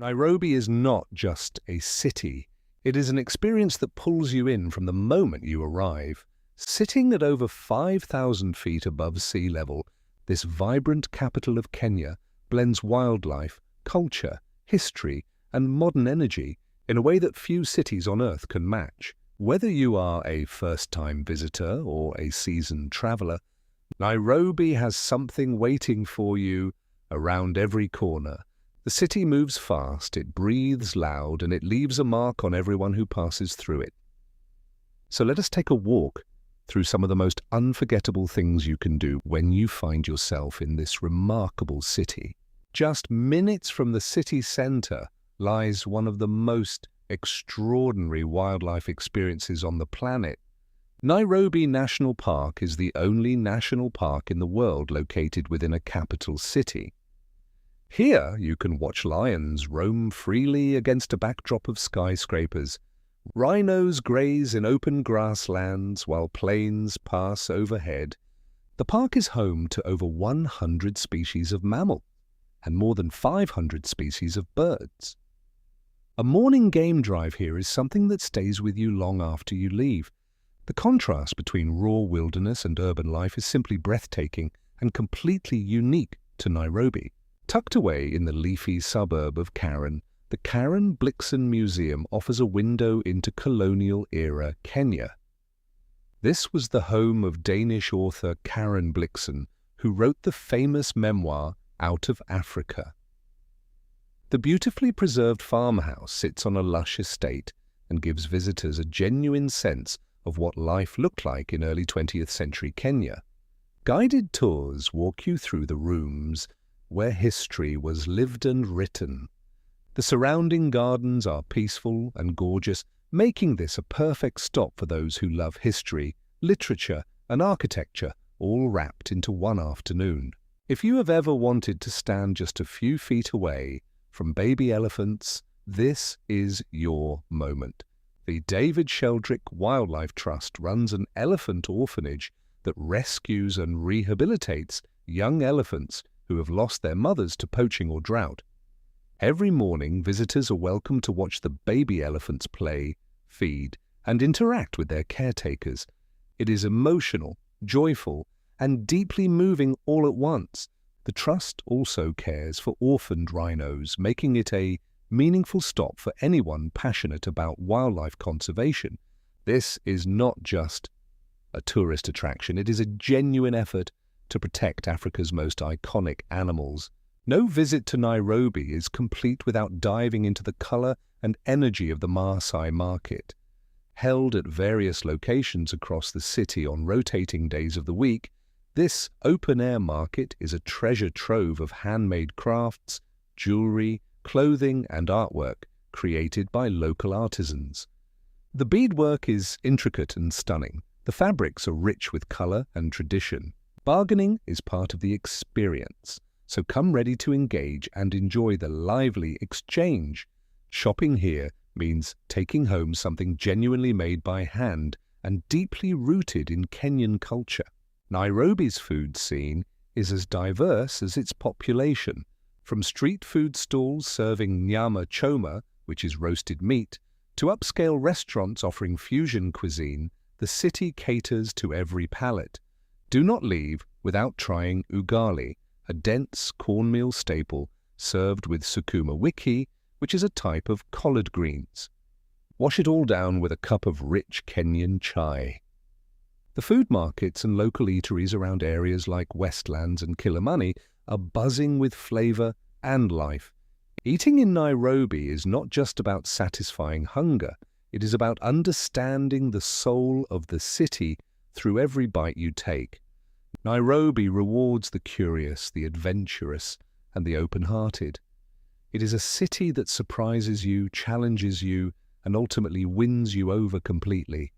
Nairobi is not just a city. It is an experience that pulls you in from the moment you arrive. Sitting at over 5,000 feet above sea level, this vibrant capital of Kenya blends wildlife, culture, history, and modern energy in a way that few cities on Earth can match. Whether you are a first-time visitor or a seasoned traveler, Nairobi has something waiting for you around every corner. The city moves fast, it breathes loud, and it leaves a mark on everyone who passes through it. So let us take a walk through some of the most unforgettable things you can do when you find yourself in this remarkable city. Just minutes from the city center lies one of the most extraordinary wildlife experiences on the planet. Nairobi National Park is the only national park in the world located within a capital city. Here you can watch lions roam freely against a backdrop of skyscrapers. Rhinos graze in open grasslands while planes pass overhead. The park is home to over 100 species of mammal and more than 500 species of birds. A morning game drive here is something that stays with you long after you leave. The contrast between raw wilderness and urban life is simply breathtaking and completely unique to Nairobi. Tucked away in the leafy suburb of Karen, the Karen Blixen Museum offers a window into colonial-era Kenya. This was the home of Danish author Karen Blixen, who wrote the famous memoir Out of Africa. The beautifully preserved farmhouse sits on a lush estate and gives visitors a genuine sense of what life looked like in early 20th century Kenya. Guided tours walk you through the rooms where history was lived and written. The surrounding gardens are peaceful and gorgeous, making this a perfect stop for those who love history, literature, and architecture, all wrapped into one afternoon. If you have ever wanted to stand just a few feet away from baby elephants, this is your moment. The David Sheldrick Wildlife Trust runs an elephant orphanage that rescues and rehabilitates young elephants who have lost their mothers to poaching or drought. Every morning, visitors are welcome to watch the baby elephants play, feed, and interact with their caretakers. It is emotional, joyful, and deeply moving all at once. The Trust also cares for orphaned rhinos, making it a meaningful stop for anyone passionate about wildlife conservation. This is not just a tourist attraction, it is a genuine effort to protect Africa's most iconic animals. No visit to Nairobi is complete without diving into the color and energy of the Maasai market. Held at various locations across the city on rotating days of the week, this open-air market is a treasure trove of handmade crafts, jewelry, clothing, and artwork created by local artisans. The beadwork is intricate and stunning. The fabrics are rich with color and tradition. Bargaining is part of the experience, so come ready to engage and enjoy the lively exchange. Shopping here means taking home something genuinely made by hand and deeply rooted in Kenyan culture. Nairobi's food scene is as diverse as its population. From street food stalls serving nyama choma, which is roasted meat, to upscale restaurants offering fusion cuisine, the city caters to every palate. Do not leave without trying ugali, a dense cornmeal staple served with sukuma wiki, which is a type of collard greens. Wash it all down with a cup of rich Kenyan chai. The food markets and local eateries around areas like Westlands and Kilimani are buzzing with flavor and life. Eating in Nairobi is not just about satisfying hunger, it is about understanding the soul of the city through every bite you take. Nairobi rewards the curious, the adventurous, and the open-hearted. It is a city that surprises you, challenges you, and ultimately wins you over completely.